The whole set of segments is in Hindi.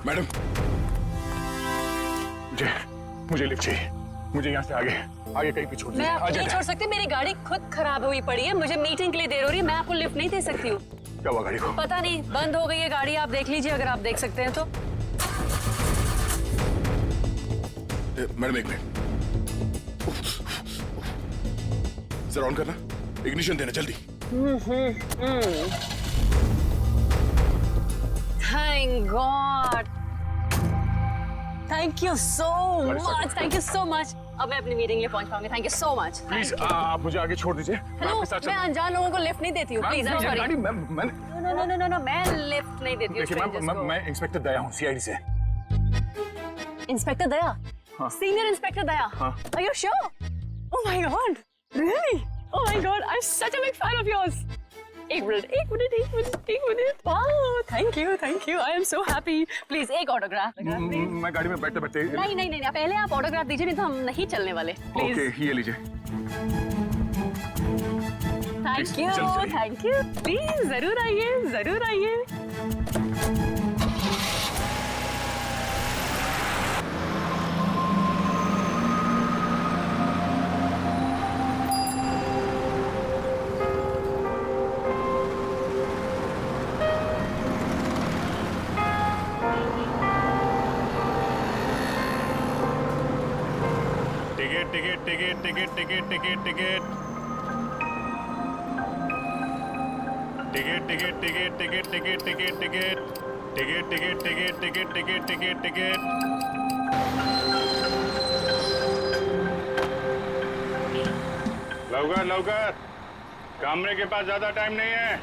मैडम, मुझे लिफ्ट चाहिए। मुझे यहाँ से आगे कहीं भी छोड़ दीजिए। मैं आपको नहीं छोड़ सकती, मेरी गाड़ी खुद खराब हुई पड़ी है, मुझे मीटिंग के लिए देर हो रही है, मैं आपको लिफ्ट नहीं दे सकती हूँ। क्या हुआ गाड़ी को? पता नहीं, बंद हो गई है गाड़ी, आप देख लीजिए अगर आप देख सकते हैं तो। मैडम एक मिनट, जरा ऑन करना, इग्निशन देना जल्दी। Thank God, thank you so much, thank you so much. अब मैं अपनी मीटिंग लिए पहुंच पाऊंगी। Thank you so much. Please आप मुझे आगे छोड़ दीजिए। हेलो, मैं अनजान लोगों को लिफ्ट नहीं देती हूँ, प्लीज। गाड़ी मैं नो, मैं लिफ्ट नहीं देती हूँ स्ट्रेंजर्स को। मैं इंस्पेक्टर दया हूँ, सीआईडी से। इंस्पेक्टर दया? हाँ। सीनियर इंस्पेक्टर दया? हाँ। Are you sure? Oh my God, really? Oh my God, I'm such a big fan of yours. एक minute. Wow, thank you. I am so happy. Please एक ऑटोग्राफ। मैं गाड़ी में बैठते बैठते। नहीं, पहले आप ऑटोग्राफ दीजिए, नहीं तो हम नहीं चलने वाले। प्लीज। ओके, ये लीजिए। Thank you. प्लीज जरूर आइए। टिकट। लवकर, कमरे के पास ज्यादा टाइम नहीं है।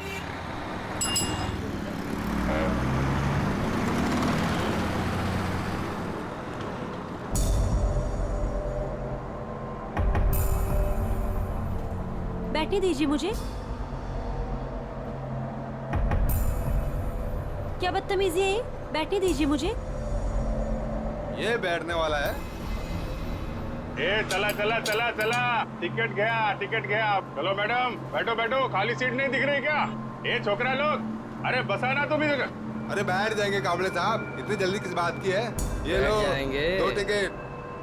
बैठने दीजिए मुझे। क्या बदतमीजी है ये? बैठने दीजिए मुझे। ये बैठने वाला है? चला। टिकट गया। चलो मैडम, बैठो। खाली सीट नहीं दिख रही क्या? ये छोकरा लोग, अरे बसाना तुम इधर। अरे बैठ जाएंगे काबले साहब, इतनी जल्दी किस बात की है? ये लो 2 टिकट,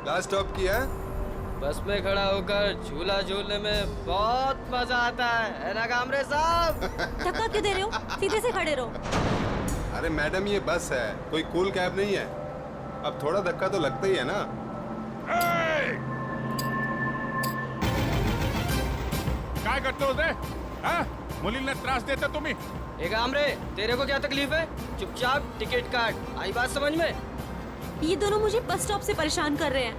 लास्ट स्टॉप की है। बस में खड़ा होकर झूला झूलने में बहुत मजा आता है ना कामरे साहब? धक्का क्यों दे रहे हो? सीधे से खड़े रहो। अरे मैडम, ये बस है, कोई कूल कैब नहीं है। अब थोड़ा धक्का तो लगता ही है ना। काय करते हो मुलींना त्रास देता तुम्ही? ए कामरे, तेरे को क्या तकलीफ है? चुपचाप टिकट काट। आई बात समझ में? ये दोनों मुझे बस स्टॉप से परेशान कर रहे हैं।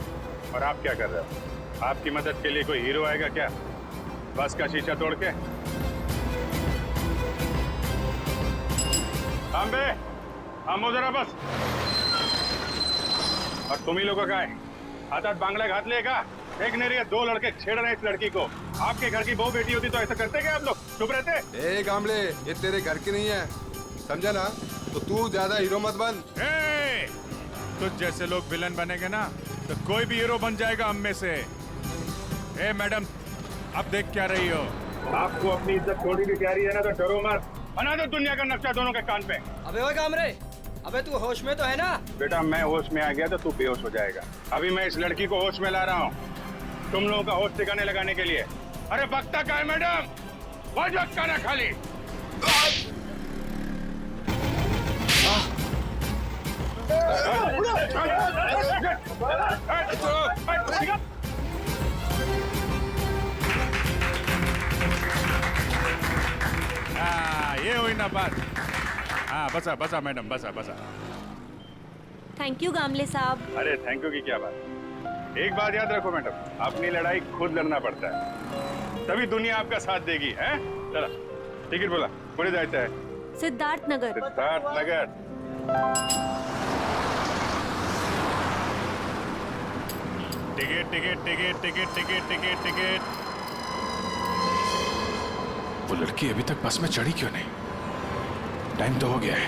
और आप क्या कर रहे हो? आपकी मदद के लिए कोई हीरो आएगा क्या? बस का शीशा तोड़ के। अम्बे, हम जरा बस। और तुम ही लोगों का है हाथ बांगड़ा घात लेगा। देख नहीं रही है, 2 लड़के छेड़ रहे हैं इस लड़की को। आपके घर की बहू बेटी होती तो ऐसा करते क्या आप लोग? चुप रहते? ए कामले, ये तेरे घर की नहीं है, समझा ना? तो तू ज्यादा हीरो मत बन। तुझ जैसे लोग विलन बनेंगे ना तो कोई भी हीरो बन जाएगा हम में से। ए मैडम, अब देख क्या रही हो? आपको अपनी इज्जत थोड़ी भी प्यारी है ना तो डरो मत। बना दो दुनिया का नक्शा दोनों के कान पे। अबे ओए कामरे, अबे तू होश में तो है ना? बेटा, मैं होश में आ गया तो तू बेहोश हो जाएगा। अभी मैं इस लड़की को होश में ला रहा हूँ तुम लोगों का होश ठिकाने लगाने के लिए। अरे बकता का है मैडम, वजह का ना खाली। ये हुई ना बात। हाँ, बसा मैडम, बसा। थैंक यू गामले साहब। अरे थैंक यू की क्या बात। एक बात याद रखो मैडम, अपनी लड़ाई खुद लड़ना पड़ता है, तभी दुनिया आपका साथ देगी। है चला, टिकट बोला, कुठे जायचं है? सिद्धार्थ नगर। टिकट। वो लड़की अभी तक बस में चढ़ी क्यों नहीं? टाइम तो हो गया है।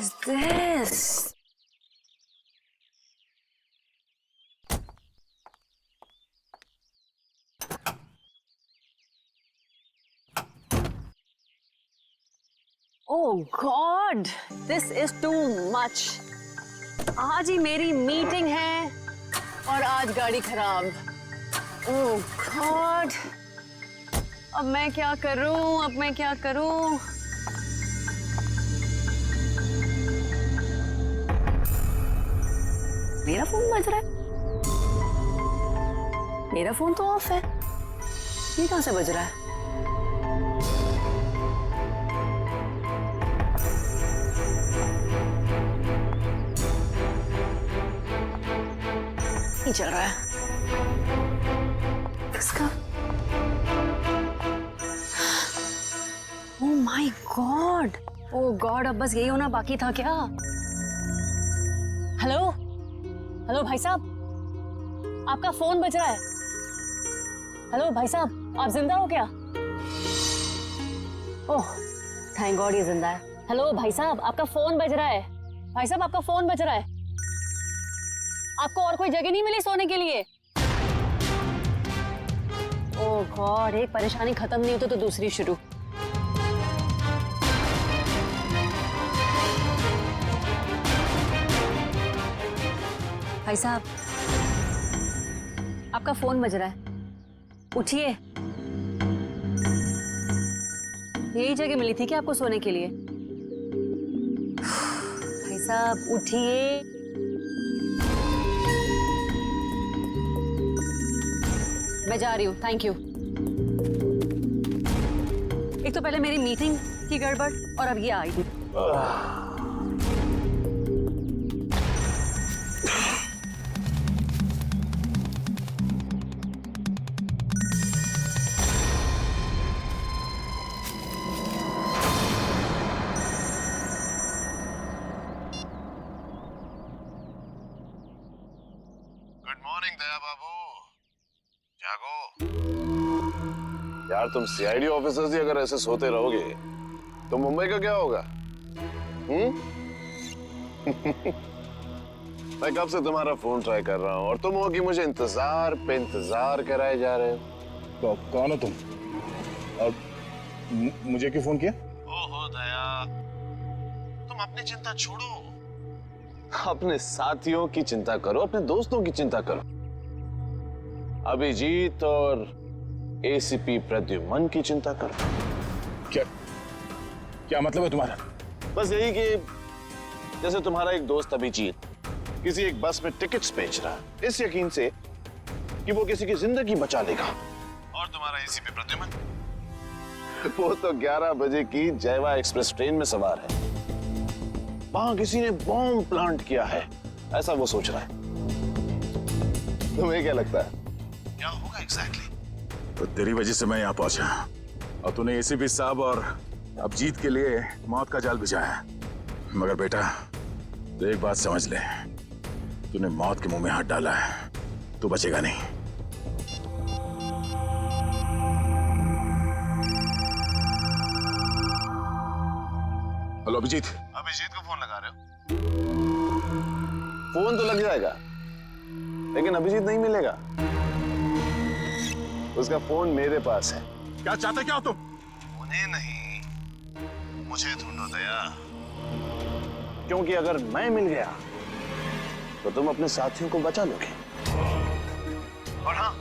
is this? Oh God, this is too much. आज ही मेरी मीटिंग है और आज गाड़ी खराब। Oh God, अब मैं क्या करूं? अब मैं क्या करूं? मेरा फोन बज रहा है। मेरा फोन तो ऑफ है। ये कहां से बज रहा है? नहीं चल रहा है। किसका? Oh my God! Oh God! अब बस यही होना बाकी था क्या? हेलो? हेलो भाई साहब, आपका फोन बज रहा है। हेलो भाई साहब, आप जिंदा हो क्या? ओह, थैंक गॉड ये जिंदा है। हेलो भाई साहब, आपका फोन बज रहा है। भाई साहब, आपका फोन बज रहा है। आपको और कोई जगह नहीं मिली सोने के लिए? ओह गॉड, एक परेशानी खत्म नहीं होती तो दूसरी शुरू। भाई साहब, आपका फोन बज रहा है, उठिए। यही जगह मिली थी क्या आपको सोने के लिए? भाई साहब उठिए। मैं जा रही हूँ, थैंक यू। एक तो पहले मेरी मीटिंग की गड़बड़ और अब ये आई थी। गुड मॉर्निंग दया बाबू, जागो। यार तुम सीआईडी ऑफिसर्स ही अगर ऐसे सोते रहोगे तो मुंबई का क्या होगा? मैं कब से तुम्हारा फोन ट्राई कर रहा हूँ और तुम हो कि मुझे इंतजार पे इंतजार कराए जा रहे हो। तो कौन हो तुम और मुझे क्यों फोन किया? ओहो दया, तुम अपनी चिंता छोड़ो, अपने साथियों की चिंता करो, अपने दोस्तों की चिंता करो। अभिजीत और एसीपी प्रद्युमन की चिंता करो। क्या क्या मतलब है तुम्हारा? बस यही कि जैसे तुम्हारा एक दोस्त अभिजीत किसी एक बस में टिकट्स बेच रहा है इस यकीन से कि वो किसी की जिंदगी बचा लेगा, और तुम्हारा एसीपी प्रद्युमन वो तो 11 बजे की जयवा एक्सप्रेस ट्रेन में सवार है, वहां किसी ने बॉम्ब प्लांट किया है ऐसा वो सोच रहा है। तुम्हें क्या लगता है क्या होगा एग्जैक्टली? तो तेरी वजह से मैं यहाँ पहुंचा और तूने एसीपी साहब और अभिजीत के लिए मौत का जाल बिछाया। मगर बेटा तो एक बात समझ ले, तूने मौत के मुंह में हाथ डाला है, तू बचेगा नहीं। हेलो अभिजीत। अभिजीत को फोन लगा रहे हो? फोन तो लग जाएगा लेकिन अभिजीत नहीं मिलेगा, उसका फोन मेरे पास है। क्या चाहते क्या हो तुम? उन्हें नहीं, मुझे ढूंढो दया, क्योंकि अगर मैं मिल गया तो तुम अपने साथियों को बचा लोगे, और हाँ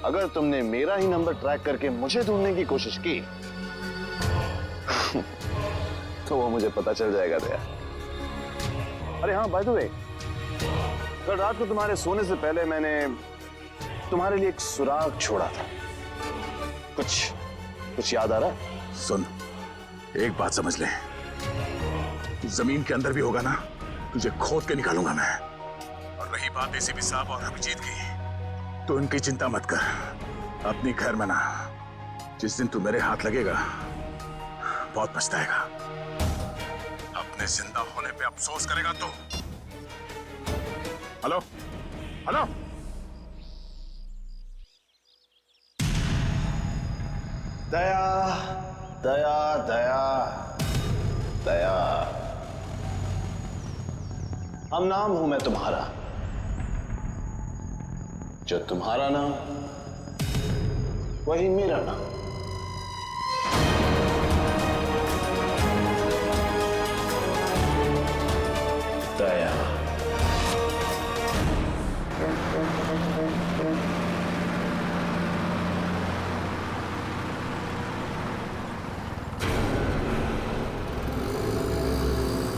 अगर तुमने मेरा ही नंबर ट्रैक करके मुझे ढूंढने की कोशिश की तो वो मुझे पता चल जाएगा दया। अरे हाँ बाय द वे, कल रात को तुम्हारे सोने से पहले मैंने तुम्हारे लिए एक सुराग छोड़ा था, कुछ याद आ रहा? सुन, एक बात समझ ले, जमीन के अंदर भी होगा ना, तुझे खोद के निकालूंगा मैं। और रही बात एसीपी साहब और अभिजीत की, तो उनकी चिंता मत कर, अपनी खैर मना। जिस दिन तू मेरे हाथ लगेगा बहुत पछताएगा, अपने जिंदा होने पे अफसोस करेगा तू। हेलो हेलो, दया दया दया दया, हम नाम हूं मैं तुम्हारा, जो तुम्हारा नाम वही मेरा नाम। दया।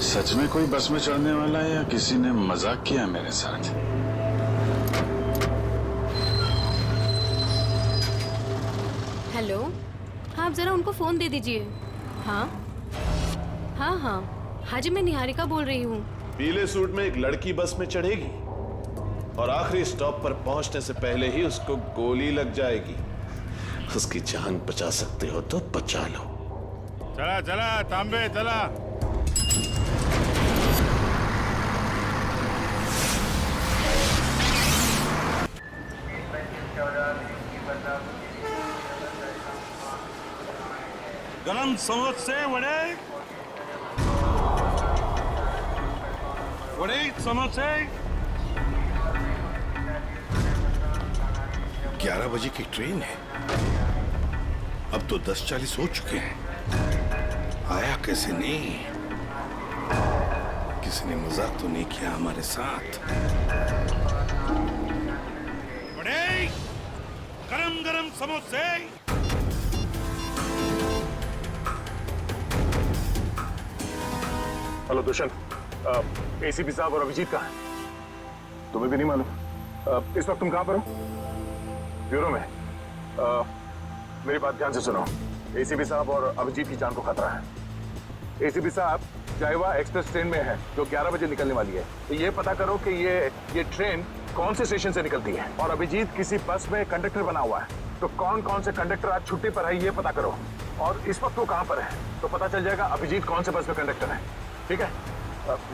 सच में कोई बस में चढ़ने वाला है या किसी ने मजाक किया मेरे साथ? हेलो, हाँ आप जरा उनको फोन दे दीजिए। हाँ हाँ हाँ हाँ जी, मैं निहारिका बोल रही हूँ। पीले सूट में एक लड़की बस में चढ़ेगी और आखिरी स्टॉप पर पहुंचने से पहले ही उसको गोली लग जाएगी। उसकी जान बचा सकते हो तो बचा लो। चला चला तांबे चला। गरम समोसे वड़े, वड़े समोसे। 11 बजे की ट्रेन है, अब तो 10:40 हो चुके हैं। आया कैसे नहीं? किसी ने मजाक तो नहीं किया हमारे साथ? वड़े, गरम गरम समोसे। हेलो दुष्यंत, एसीपी साहब और अभिजीत कहाँ हैं? तुम्हें भी नहीं मालूम? इस वक्त तुम कहाँ पर हो? ब्यूरो में। मेरी बात ध्यान से सुनो। एसीपी साहब और अभिजीत की जान को खतरा है। एसीपी साहब जायवा एक्सप्रेस ट्रेन में है जो 11 बजे निकलने वाली है। तो ये पता करो कि ये ट्रेन कौन से स्टेशन से निकलती है। और अभिजीत किसी बस में कंडक्टर बना हुआ है, तो कौन कौन से कंडक्टर आज छुट्टी पर है ये पता करो। और इस वक्त वो कहाँ पर है तो पता चल जाएगा अभिजीत कौन से बस में कंडक्टर है। ठीक है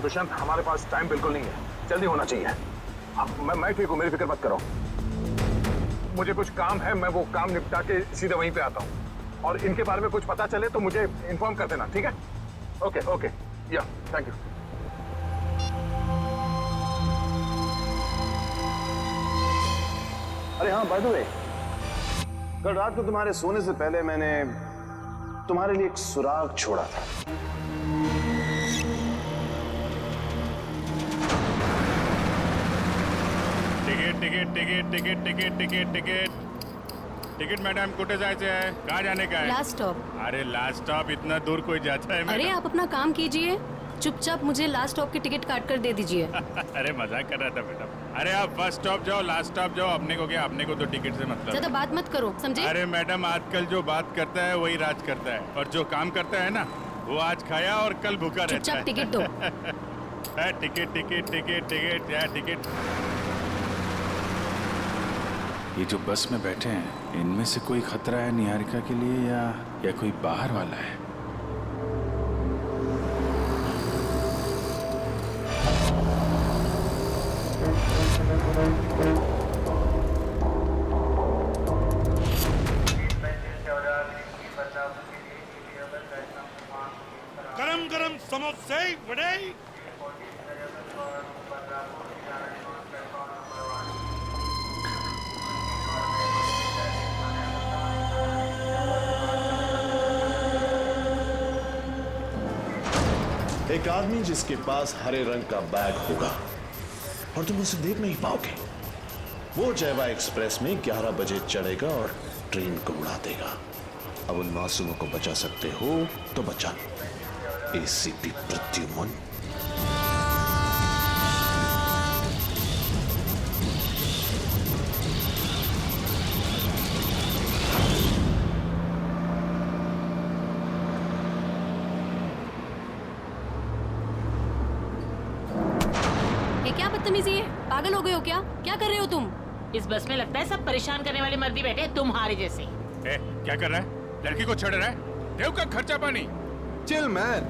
दुष्यंत, हमारे पास टाइम बिल्कुल नहीं है, जल्दी होना चाहिए। मैं ठीक हूँ, मेरी फिक्र मत करो। मुझे कुछ काम है, मैं वो काम निपटा के सीधे वहीं पे आता हूँ। और इनके बारे में कुछ पता चले तो मुझे इन्फॉर्म कर देना, ठीक है? ओके ओके, या थैंक यू। अरे हाँ, बाय द वे, कल रात को तुम्हारे सोने से पहले मैंने तुम्हारे लिए एक सुराग छोड़ा था। Ticket ticket ticket ticket ticket ticket ticket madam, कुठे जायचे आहे? कहाँ जाने का है? Last stop. अरे लास्ट स्टॉप इतना दूर कोई जाता है? अरे आप अपना काम कीजिए, चुपचाप मुझे लास्ट स्टॉप की टिकट काट कर दे दीजिए। अरे मजाक कर रहा था मैडम। अरे आप फर्स्ट स्टॉप जाओ, लास्ट स्टॉप जाओ, अपने को क्या, अपने को तो टिकट से मतलब। ज्यादा बात मत करो, समझे? अरे मैडम, आजकल जो बात करता है वही राज करता है, और जो काम करता है ना वो आज खाया और कल भूखा रहता है। चुपचाप टिकट दो। टिकट टिकट टिकट टिकट या टिकट। ये जो बस में बैठे हैं, इनमें से कोई खतरा है निहारिका के लिए या कोई बाहर वाला है? गरम गरम समोसे वड़े। एक आदमी जिसके पास हरे रंग का बैग होगा और तुम उसे देख नहीं पाओगे, वो जयवा एक्सप्रेस में 11 बजे चढ़ेगा और ट्रेन को उड़ा देगा। अब उन मासूमों को बचा सकते हो तो बचा लो। एसीपी प्रद्युमन। क्या बदतमीजी है? पागल हो गए हो क्या? क्या कर रहे हो तुम? इस बस में लगता है सब परेशान करने वाले मर्दी बैठे हैं तुम्हारे जैसे। क्या कर रहा है? लड़की को छेड़ रहा है? देव का खर्चा पानी। चिल मैन,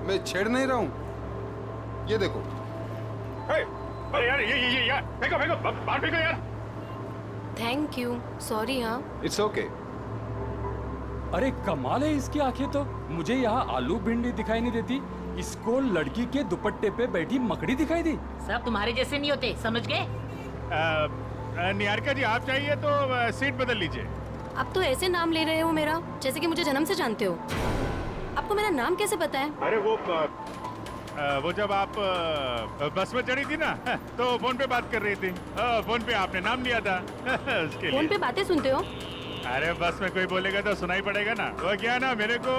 मैं छेड़ नहीं रहा हूँ। ये देखो। अरे यार, ये यार, फेंको फेंको, बाहर फेंको यार। Thank you, sorry. हाँ, इट्स ओके। अरे कमाल है इसकी आंखें तो। मुझे यहाँ आलू भिंडी दिखाई नहीं देती, इसको लड़की के दुपट्टे पे बैठी मकड़ी दिखाई दी। सब तुम्हारे जैसे नहीं होते, समझ गए? निहारिका जी आप चाहिए तो सीट बदल लीजिए। आप तो ऐसे नाम ले रहे हो मेरा जैसे कि मुझे जन्म से जानते हो। आपको मेरा नाम कैसे पता है? अरे वो जब आप बस में चढ़ी थी ना तो फोन पे बात कर रही थी। फोन पे आपने नाम लिया था उसके फोन लिए। पे बातें सुनते हो? अरे बस में कोई बोलेगा तो सुनाई पड़ेगा ना। वो क्या ना, मेरे को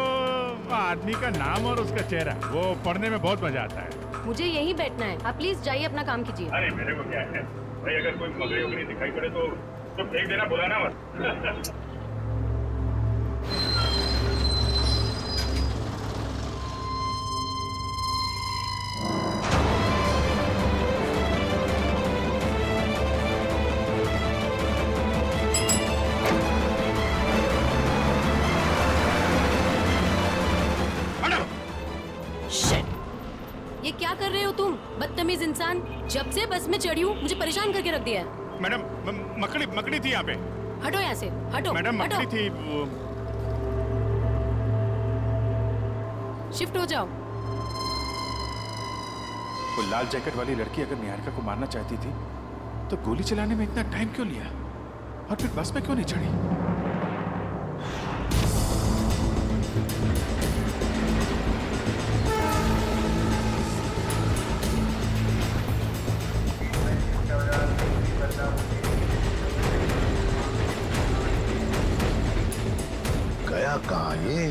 आदमी का नाम और उसका चेहरा वो पढ़ने में बहुत मजा आता है। मुझे यहीं बैठना है, आप प्लीज जाइए अपना काम कीजिए। अरे मेरे को क्या है भाई, अगर कोई मगरी उगरी दिखाई पड़े तो फेंक देना, बुलाना मत। ये क्या कर रहे हो तुम, बदतमीज इंसान? जब से बस में चढ़ी हूँ मुझे परेशान करके रख दिया है। मैडम मकड़ी थी यहाँ पे। हटो यहाँ से, हटो। मैडम हटो। मकड़ी थी वो। शिफ्ट हो जाओ। वो लाल जैकेट वाली लड़की अगर निहारिका को मारना चाहती थी तो गोली चलाने में इतना टाइम क्यों लिया, और फिर बस में क्यों नहीं चढ़ी? गया कहाँ ये?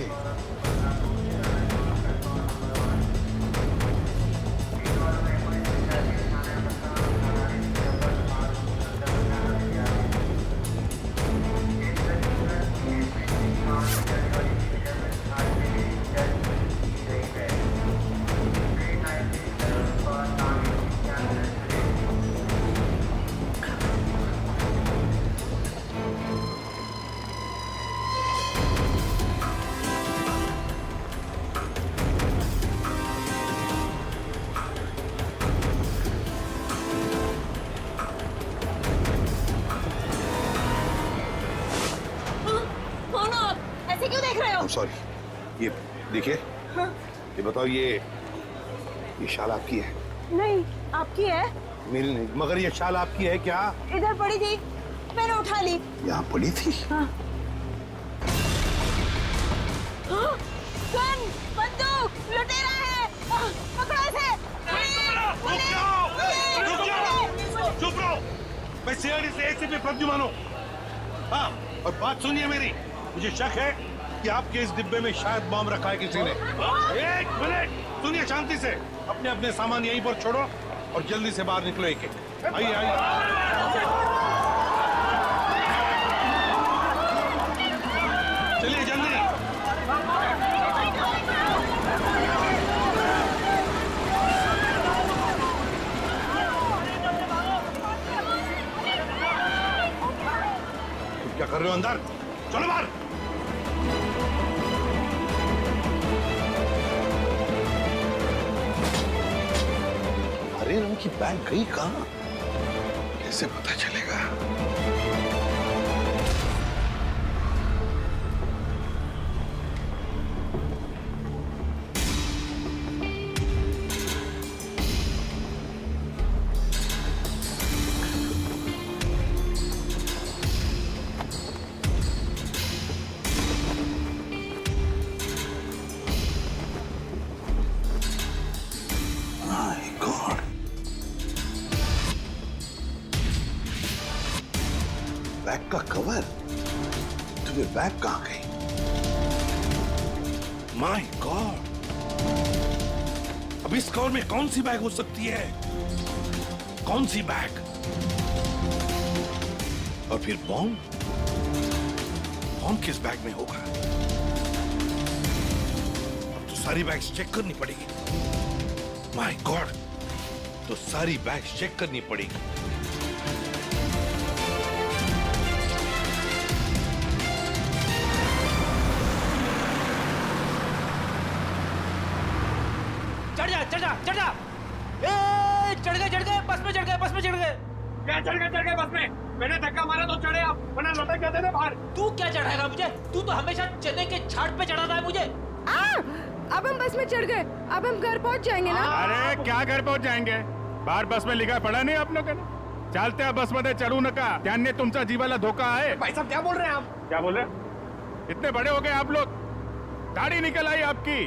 ऐसे क्यों देख रहे हो? सॉरी, ये देखिए। हाँ? ये बताओ, ये शाल आपकी है? नहीं, आपकी है। मेरी नहीं, मगर ये शाल आपकी है क्या? इधर पड़ी थी, मैंने उठा ली। यहाँ पड़ी थी? हाँ। हाँ? गन, बंदूक, लुटेरा है। पकड़ो इसे। चुप रहो। मैं सीआईडी से एसीपी प्रद्युमन हूँ। हाँ, और बात सुनिए मेरी। मुझे शक है कि आपके इस डिब्बे में शायद बम रखा है किसी ने। एक मिनट सुनिए शांति से। अपने अपने सामान यहीं पर छोड़ो और जल्दी से बाहर निकलो। एक एक आइए आइए। चलिए जल्दी। तुम क्या कर रहे हो अंदर? चलो बाहर। हरे रंग की बैग गई कहाँ? कैसे पता चलेगा? बैग का कवर? तुम्हें बैग कहाँ गई? माय गॉड, अब इस कवर में कौन सी बैग हो सकती है? कौन सी बैग? और फिर बॉम्ब? बॉम्ब किस बैग में होगा? अब तो सारी बैग्स चेक करनी पड़ेगी। माय गॉड, तो सारी बैग्स चेक करनी पड़ेगी। चढ़ जा। ए, चढ़ गए बस में चढ़ गए। क्या चढ़ गए बस में? मैंने धक्का मारा तो चढ़े आप, वरना लौटा क्या देते बाहर। तू क्या चढ़ाएगा मुझे? तू तो हमेशा चने के छाट पे चढ़ाता है मुझे। अब हम बस में चढ़ गए, अब हम घर पहुंच जाएंगे ना? अरे क्या घर पहुंच जाएंगे? बाहर बस में लिखा पड़ा नहीं आप लोगों ने? चालते बस मध्ये चढू नका, त्यांनी तुमचा जीवाला धोका आहे. भाई साहब क्या बोल रहे हैं आप? क्या बोले? इतने बड़े हो गए आप लोग, दाढ़ी निकल आई आपकी.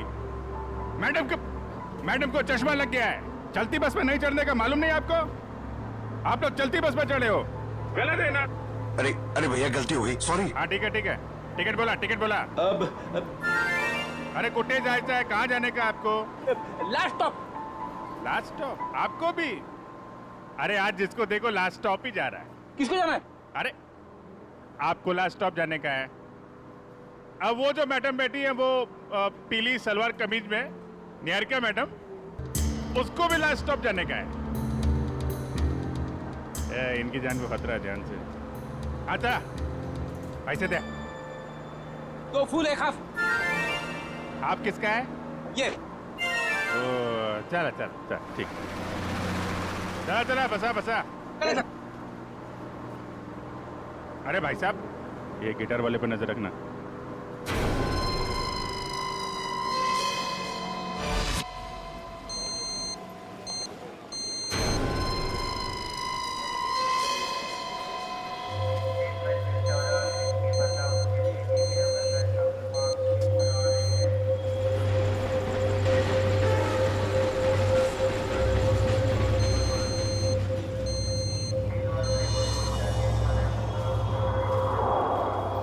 मैडम को चश्मा लग गया है. चलती बस में नहीं चढ़ने का मालूम नहीं आपको? आप लोग चलती बस में चढ़े हो, गलत है ना? अरे भैया गलती हो गई, सॉरी. हाँ ठीक है. टिकट बोला. अब अरे कुठे जायचं है, कहाँ जाने का आपको? Last stop. लास्ट स्टॉप आपको भी? अरे आज जिसको देखो लास्ट स्टॉप ही जा रहा है. किसको जाना है? अरे आपको लास्ट स्टॉप जाने का है. अब वो जो मैडम बैठी है वो पीली सलवार कमीज में, निहारिका मैडम, उसको भी लास्ट स्टॉप जाने का है. इनकी जान को खतरा है, ध्यान से. अच्छा पैसे दे. 2 फुल 1 हाफ. आप किसका है? ये. चला ठीक. चला बसा. अरे भाई साहब, ये गिटार वाले पर नजर रखना.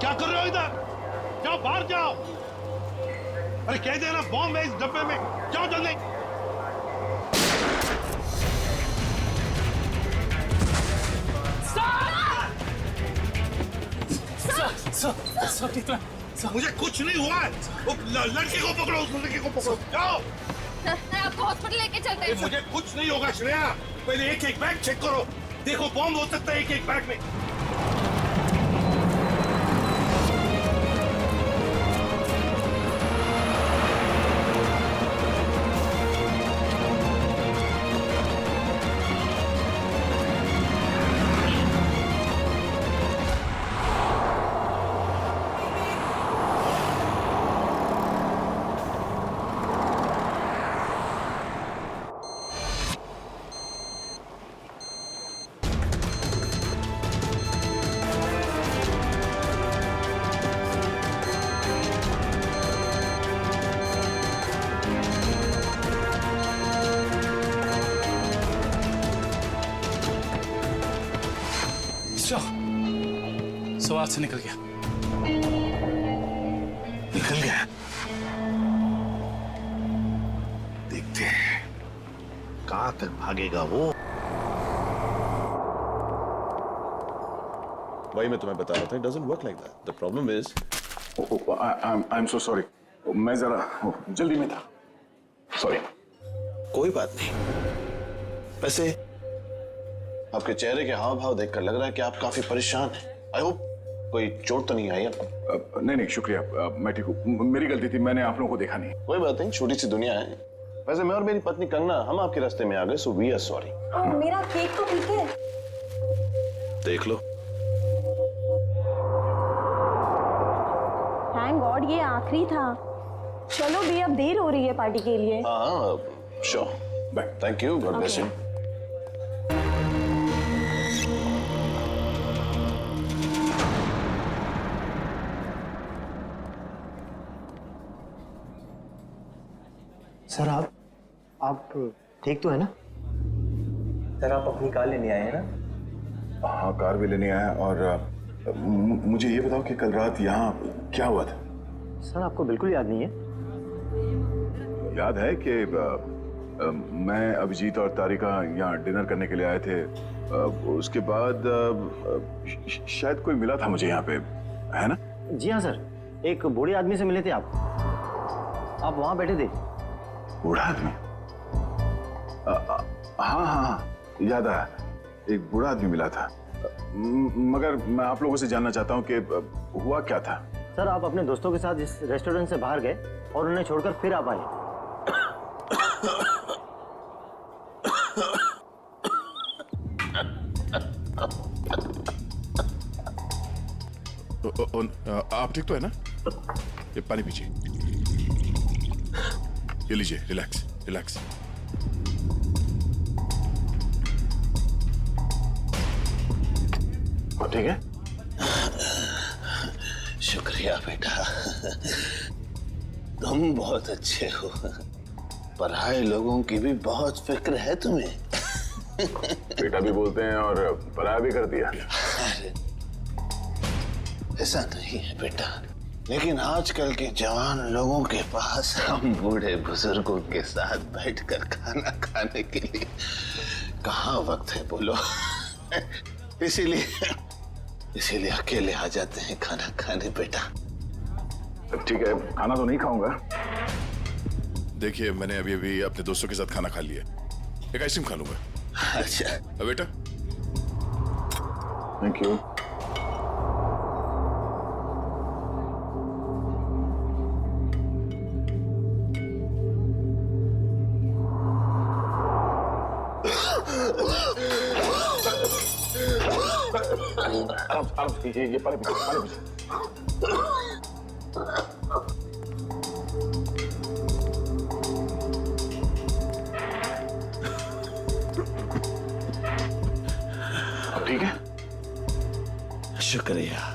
क्या कर रहे हो इधर? जाओ बाहर जाओ. अरे कह देना बॉम्ब है इस डब्बे में. जाओ जल्दी. मुझे कुछ नहीं हुआ है. वो लड़के को पकड़ो, उस लड़के को पकड़ो. जाओ. आपको हॉस्पिटल लेके चलते हैं. मुझे कुछ नहीं होगा श्रेया. पहले एक बैग चेक करो. देखो बॉम्ब हो सकता है एक बैग में. सवाल से निकल गया. देखते हैं कहां तक भागेगा वो. भाई मैं तुम्हें बता रहा था, it doesn't work like that. The problem is I'm so sorry. मैं जरा जल्दी में था. सॉरी. कोई बात नहीं. वैसे आपके चेहरे के हाव भाव देखकर लग रहा है कि आप काफी परेशान हैं. आई होप कोई चोट तो नहीं आई आपको? नहीं शुक्रिया, मैं ठीक हूँ. मेरी गलती थी, मैंने आप लोगों को देखा नहीं. कोई बात नहीं, छोटी सी दुनिया है. वैसे मैं और मेरी पत्नी कंगना हम आपके रास्ते में आ गए, सो वी आर सॉरी. मेरा केक तो ठीक है. देख लो. थैंक गॉड ये आखिरी था. चलो भी अब देर हो रही है पार्टी के लिए. हाँ sure. Bye. Thank you. God bless you. Sir आप ठीक तो है ना? सर आप अपनी कार लेने आए हैं ना? हाँ कार भी लेने आया. और मुझे ये बताओ कि कल रात यहाँ क्या हुआ था? सर आपको बिल्कुल याद नहीं है? याद है कि मैं अभिजीत और तारिका यहाँ डिनर करने के लिए आए थे. उसके बाद शायद कोई मिला था मुझे यहाँ पे, है ना? जी हाँ सर, एक बूढ़े आदमी से मिले थे आप वहाँ बैठे थे. बूढ़ा आदमी? हाँ याद आया. एक बूढ़ा आदमी मिला था. मगर मैं आप लोगों से जानना चाहता हूँ कि हुआ क्या था. सर आप अपने दोस्तों के साथ इस रेस्टोरेंट से बाहर गए और उन्हें छोड़कर फिर आप आए. आप ठीक तो है ना? ये पानी पीजिए. ये लीजिए, रिलैक्स रिलैक्स। ठीक है, शुक्रिया बेटा, तुम बहुत अच्छे हो। पराये लोगों की भी बहुत फिक्र है तुम्हें। बेटा भी बोलते हैं और पराया भी कर दिया। अरे ऐसा नहीं है बेटा, लेकिन आजकल के जवान लोगों के पास हम बूढ़े बुजुर्गों के साथ बैठकर खाना खाने के लिए कहाँ वक्त है बोलो। इसीलिए अकेले आ जाते हैं खाना खाने बेटा। ठीक है, खाना तो नहीं खाऊंगा। देखिए, मैंने अभी अभी अपने दोस्तों के साथ खाना खा लिया, एक आइसक्रीम खा लूंगा। अच्छा बेटा, थैंक यू। आराम से, ये पानी पीजिए। अब ठीक है? शुक्रिया।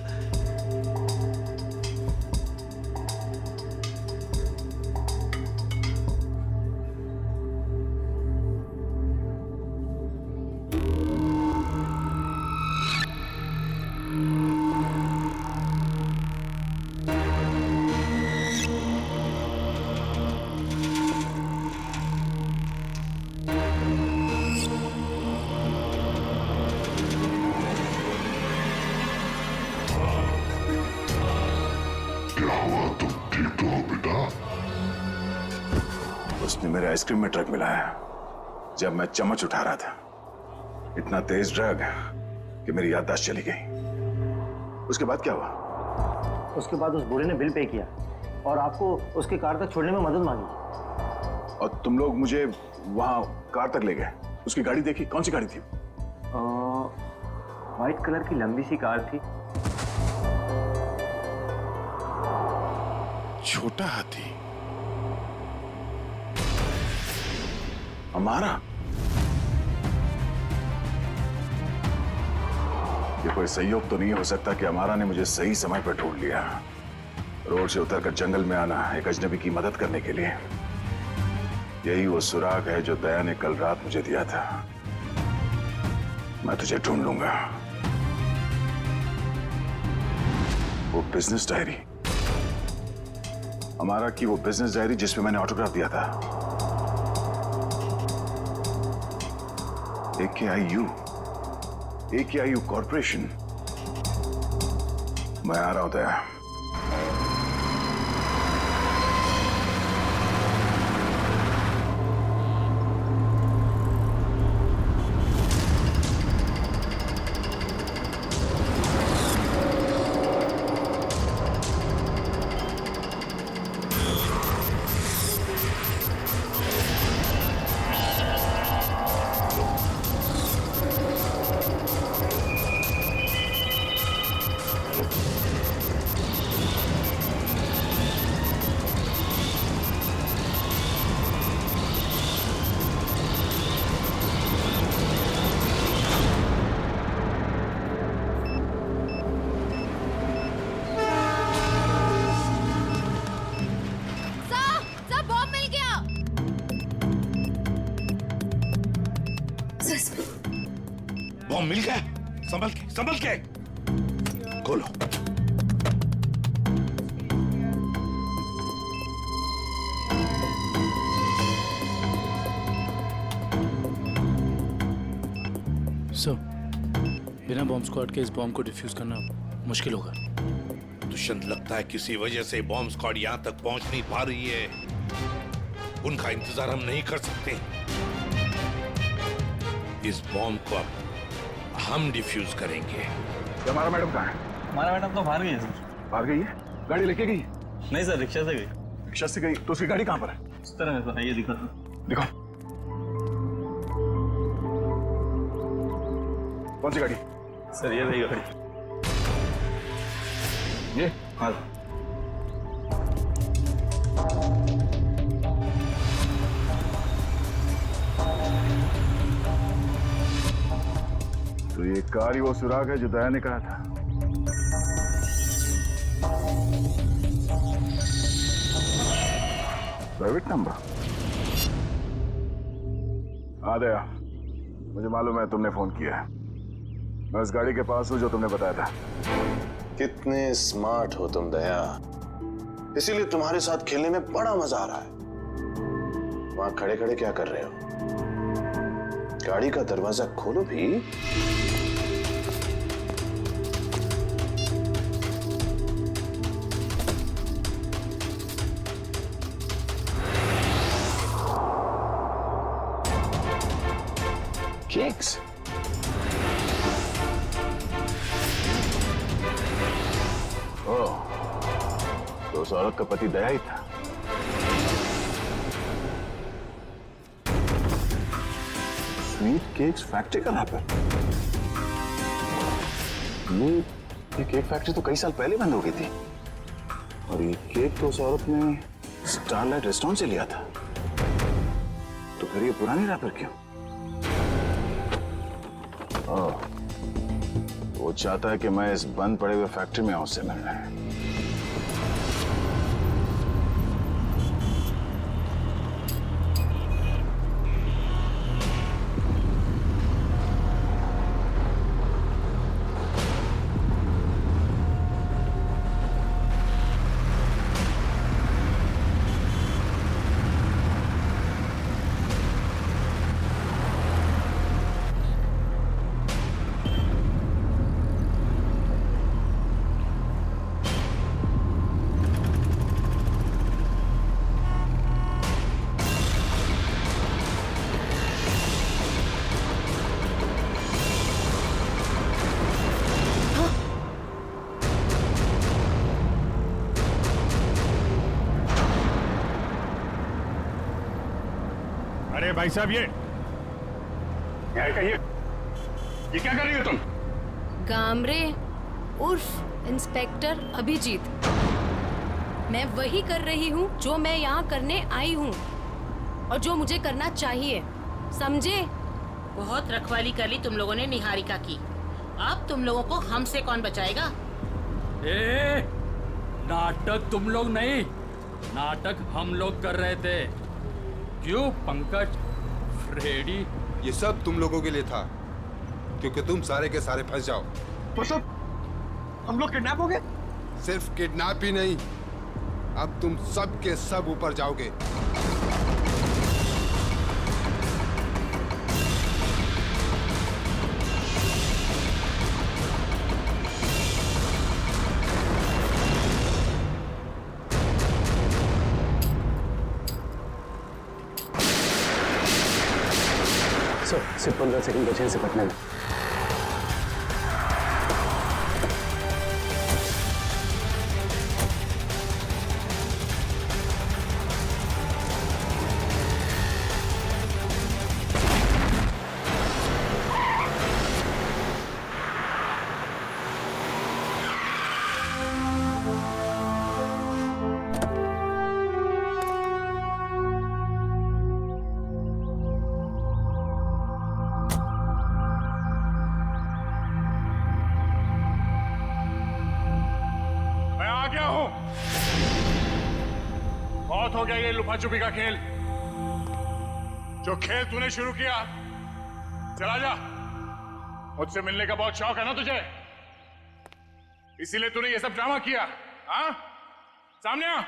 उसने मेरे आइसक्रीम में ड्रग मिलाया जब मैं चम्मच उठा रहा था। इतना तेज ड्रग कि मेरी याददाश्त चली गई। उसके बाद क्या हुआ? उसके बाद उस बूढ़े ने बिल पे किया और आपको उसकी कार तक छोड़ने में मदद मांगी। और तुम लोग मुझे वहां कार तक ले गए। उसकी गाड़ी देखी? कौन सी गाड़ी थी? व्हाइट कलर की लंबी सी कार थी। छोटा हाथी हमारा? ये कोई संयोग तो नहीं हो सकता कि हमारा ने मुझे सही समय पर ढूंढ लिया। रोड से उतरकर जंगल में आना एक अजनबी की मदद करने के लिए। यही वो सुराग है जो दया ने कल रात मुझे दिया था। मैं तुझे ढूंढ लूंगा। वो बिजनेस डायरी, हमारा की वो बिजनेस डायरी जिसमें मैंने ऑटोग्राफ दिया था। AKIU corporation. मैं आ रहा हूं दया। बॉम्ब मिल गया। संभल के खोलो। सर, बिना बॉम्ब स्क्वाड के इस बॉम्ब को डिफ्यूज करना मुश्किल होगा। दुष्यंत, लगता है किसी वजह से बॉम्ब स्क्वाड यहाँ तक पहुंच नहीं पा रही है। उनका इंतजार हम नहीं कर सकते। इस बॉम्ब को अब हम डिफ्यूज करेंगे। हमारा मैडम कहाँ है? हमारा मैडम तो बाहर गई है सर। बाहर गई है? गाड़ी लेके गई? नहीं सर, रिक्शा से गई। रिक्शा से गई? तो उसकी गाड़ी कहाँ पर है? इस तरह है सर, ये दिखाता। दिखाओ। कौन सी गाड़ी? सर ये रही गाड़ी। ये? हाँ। तो ये कार ही वो सुराग है जो दया ने कहा था। Private number. हाँ दया, मुझे मालूम है तुमने फोन किया है। मैं उस गाड़ी के पास हूँ जो तुमने बताया था। कितने स्मार्ट हो तुम दया, इसीलिए तुम्हारे साथ खेलने में बड़ा मजा आ रहा है। वहां खड़े खड़े क्या कर रहे हो? गाड़ी का दरवाजा खोलो भी। केक्स। ओह, तो उस औरत का पति दया ही था। स्वीट केक्स फैक्ट्री का रैपर। ये केक फैक्ट्री तो कई साल पहले बंद हो गई थी, और ये केक तो उस औरत ने स्टारलाइट रेस्टोरेंट से लिया था। तो फिर ये पुरानी रैपर क्यों? ओह, वो चाहता है कि मैं इस बंद पड़े हुए फैक्ट्री में आऊं उससे मिलने। अरे भाई साहब, ये क्या कर रही हो तुम? गामरे उर्फ इंस्पेक्टर अभिजीत, मैं वही कर रही हूँ जो मैं यहाँ करने आई हूँ और जो मुझे करना चाहिए, समझे? बहुत रखवाली कर ली तुम लोगों ने निहारिका की। अब तुम लोगों को हमसे कौन बचाएगा? नाटक तुम लोग नहीं, नाटक हम लोग कर रहे थे। क्यों पंकज, फ्रेडी? ये सब तुम लोगों के लिए था, क्योंकि तुम सारे के सारे फंस जाओ। तो सब हम लोग किडनैप हो गए? सिर्फ किडनैप ही नहीं, अब तुम सब के सब ऊपर जाओगे। सिर्फ 15 सेकंड बचे से पटने में। बहुत हो गया ये लुका छुपी का खेल। जो खेल तूने शुरू किया, चला जा। मुझसे मिलने का बहुत शौक है ना तुझे, इसीलिए तूने ये सब ड्रामा किया। हाँ, सामने आ।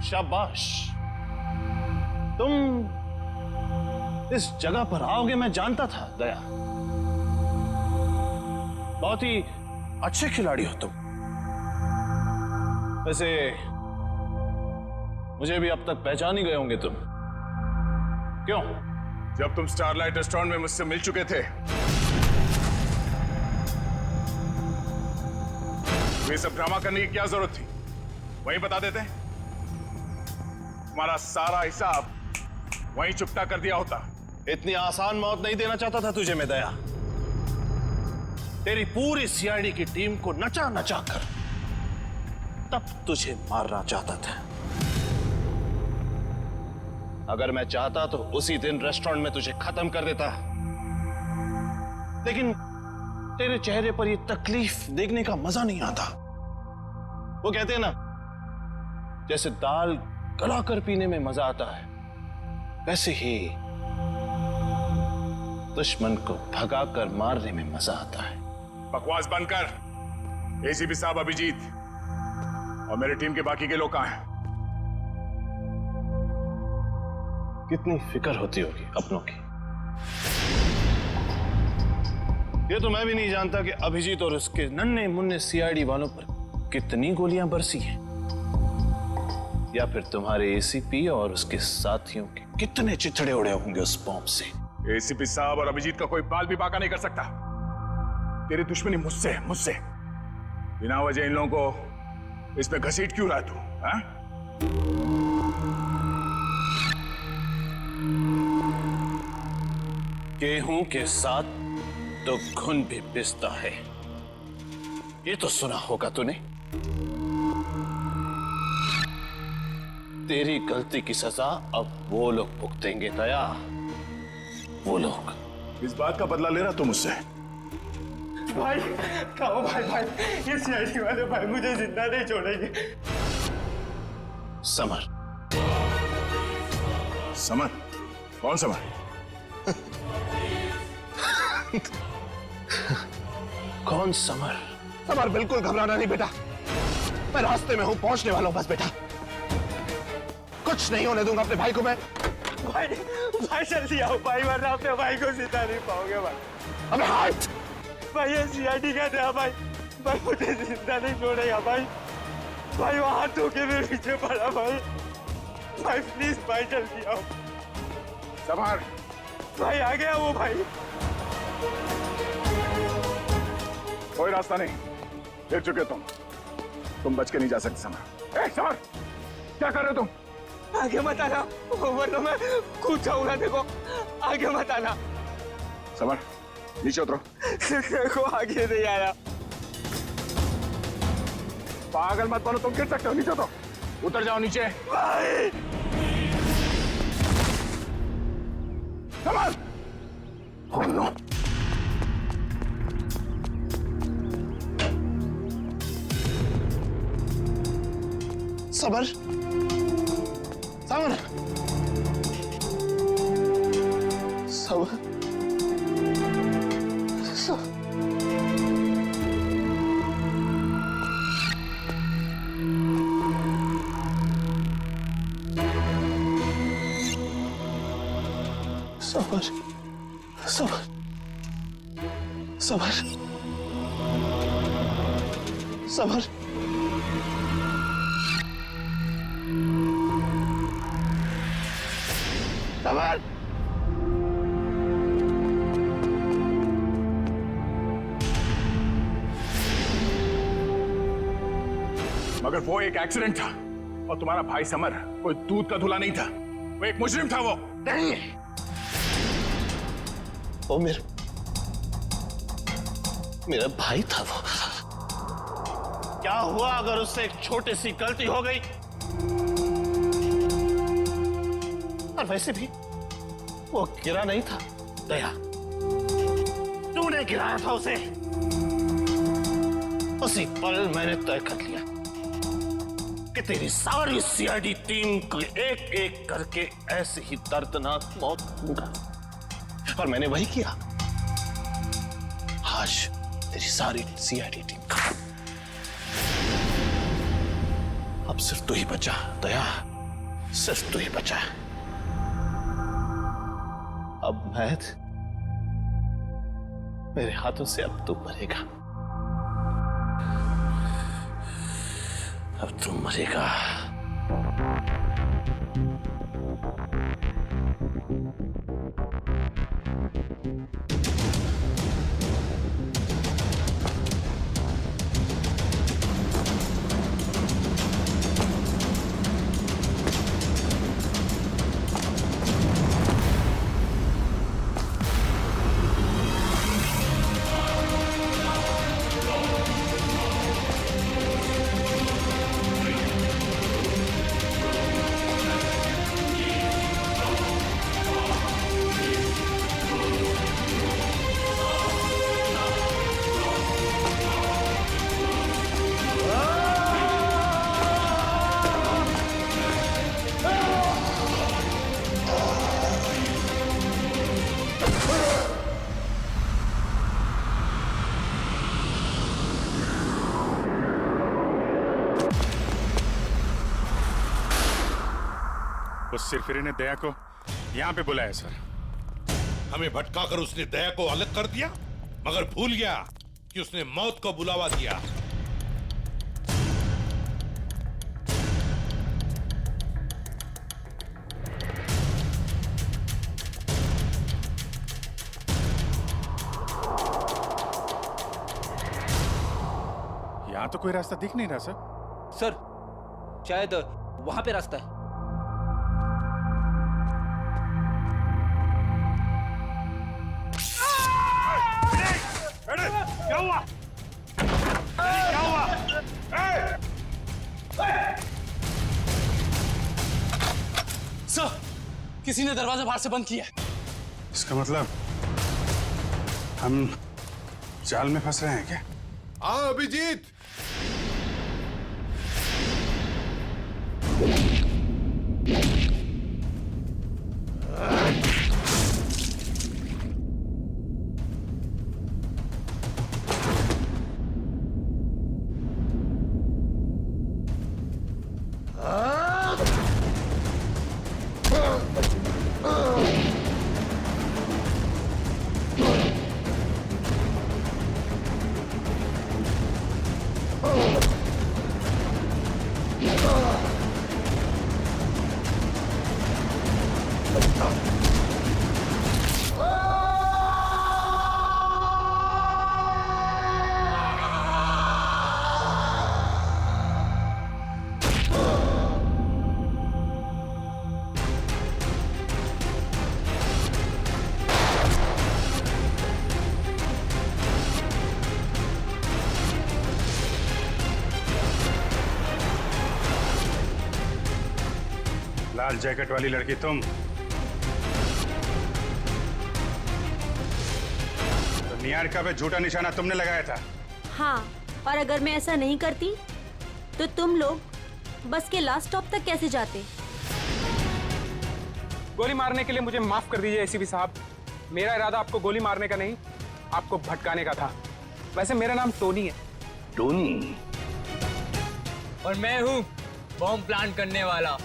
शाबाश, तुम इस जगह पर आओगे मैं जानता था दया। बहुत ही अच्छे खिलाड़ी हो तुम। वैसे मुझे भी अब तक पहचान ही गए होंगे तुम, क्यों? जब तुम स्टारलाइट रेस्टोरेंट में मुझसे मिल चुके थे, ये सब ड्रामा करने की क्या जरूरत थी? वहीं बता देते। तुम्हारा सारा हिसाब वहीं चुकता कर दिया होता। इतनी आसान मौत नहीं देना चाहता था तुझे मैं दया। तेरी पूरी सीआईडी की टीम को नचा नचा कर तब तुझे मारना चाहता था। अगर मैं चाहता तो उसी दिन रेस्टोरेंट में तुझे खत्म कर देता, लेकिन तेरे चेहरे पर ये तकलीफ देखने का मजा नहीं आता। वो कहते हैं ना, जैसे दाल गलाकर पीने में मजा आता है, वैसे ही दुश्मन को भगाकर मारने में मजा आता है। बकवास बंद कर। एसीपी साहब अभिजीत और मेरी टीम के बाकी के लोग कहां हैं? कितनी फिक्र होती होगी अपनों की। ये तो मैं भी नहीं जानता कि अभिजीत और उसके नन्हे मुन्ने सीआईडी वालों पर कितनी गोलियां बरसी हैं, या फिर तुम्हारे एसीपी और उसके साथियों के कितने चिथड़े उड़े होंगे उस बॉम्ब से। एसीपी साहब और अभिजीत का कोई बाल भी बाका नहीं कर सकता। तेरी दुश्मनी मुझसे मुझसे बिना वजह इन लोगों को इसमें घसीट क्यों रहा तू? हाँ? गेहूं के साथ तो घुन भी पिसता है, ये तो सुना होगा तूने। तेरी गलती की सजा अब वो लोग भुगतेंगे दया, वो लोग। इस बात का बदला ले रहा तू मुझसे? भाई कहो भाई, ये सीआईडी वाले भाई मुझे जिंदा नहीं छोड़ेंगे। समर। समर? कौन समर? कौन समर? समर, बिल्कुल घबराना नहीं बेटा, मैं रास्ते में हूं, पहुंचने वाला हूं बस बेटा। कुछ नहीं होने दूंगा अपने भाई को मैं। भाई जल्दी आओ भाई, वरना अपने भाई को जिंदा नहीं पाओगे भाई। अबे हाथ! भाई ये सीआईडी का था भाई मुझे जिंदा नहीं छोड़ेगा भाई। भाई वो हाथ धो के मेरे पीछे पड़ा भाई प्लीज भाई जल्दी आओ। समर! भाई आ गया वो भाई। कोई रास्ता नहीं, गिर चुके तुम बच के नहीं जा सकते समर। समर, क्या कर रहे हो तुम? आगे मत आना, वरना मैं कूद जाऊंगा। देखो आगे मत आना। समर, नीचे उतरो। देखो आगे नहीं आया। पागल मत बनो, तुम गिर सकते हो। नीचे उतरो, उतर जाओ नीचे। भाई summer! Oh no! Summer! Summer! Summer! Summer! Summer! Summer! Summer! Summer! मगर वो एक एक्सीडेंट था और तुम्हारा भाई समर कोई दूध का धुला नहीं था, वो एक मुजरिम था। वो नहीं, वो मेरा भाई था। वो क्या हुआ अगर उससे एक छोटी सी गलती हो गई? और वैसे भी वो गिरा नहीं था दया, तूने गिराया था उसे। उसी पल मैंने तय कर लिया कि तेरी सारी सीआईडी टीम को एक एक करके ऐसे ही दर्दनाक मौत दूंगा, और मैंने वही किया। आज तेरी सारी सीआईडी टीम खत्म। अब सिर्फ तू ही बचा दया। सिर्फ तू ही बचा है। अब महद मेरे हाथों से अब तू मरेगा, अब तू मरेगा। उस सिरफिरे ने दया को यहाँ पे बुलाया सर। हमें भटकाकर उसने दया को अलग कर दिया, मगर भूल गया कि उसने मौत को बुलावा दिया। यहाँ तो कोई रास्ता दिख नहीं रहा सर। सर शायद वहां पे रास्ता है। क्या हुआ? क्या हुआ? सर, किसी ने दरवाजा बाहर से बंद किया है। इसका मतलब हम जाल में फंस रहे हैं क्या? हाँ अभिजीत, लाल जैकेट वाली लड़की तुम? तो निहारिका पे झूठा निशाना तुमने लगाया था। हाँ, और अगर मैं ऐसा नहीं करती तो तुम लोग बस के लास्ट स्टॉप तक कैसे जाते? गोली मारने के लिए मुझे माफ कर दीजिए एसीपी साहब। मेरा इरादा आपको गोली मारने का नहीं, आपको भटकाने का था। वैसे मेरा नाम टोनी है। टोनी? और मैं हूँ बॉम्ब प्लांट करने वाला।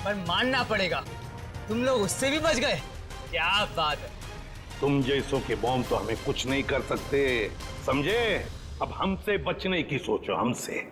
पर मानना पड़ेगा, तुम लोग उससे भी बच गए। क्या बात है। तुम जैसों के बॉम्ब तो हमें कुछ नहीं कर सकते, समझे? अब हमसे बचने की सोचो, हमसे।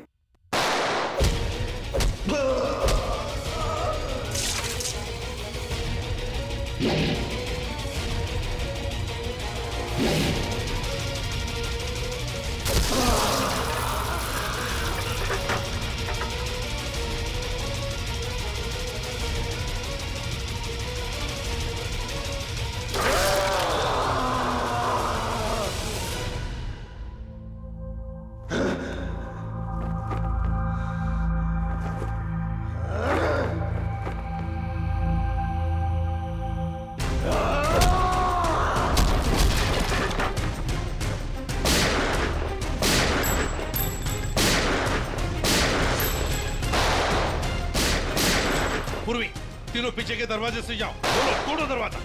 पूर्वी, तीनों पीछे के दरवाजे से जाओ। बोलो, तोड़ो दरवाजा।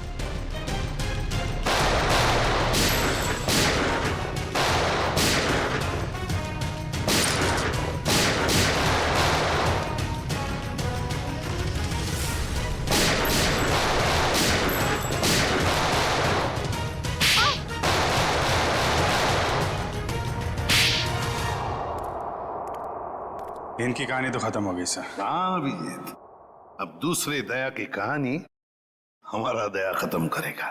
इनकी कहानी तो खत्म हो गई सर। हाँ अभिजीत, अब दूसरे दया की कहानी हमारा दया खत्म करेगा।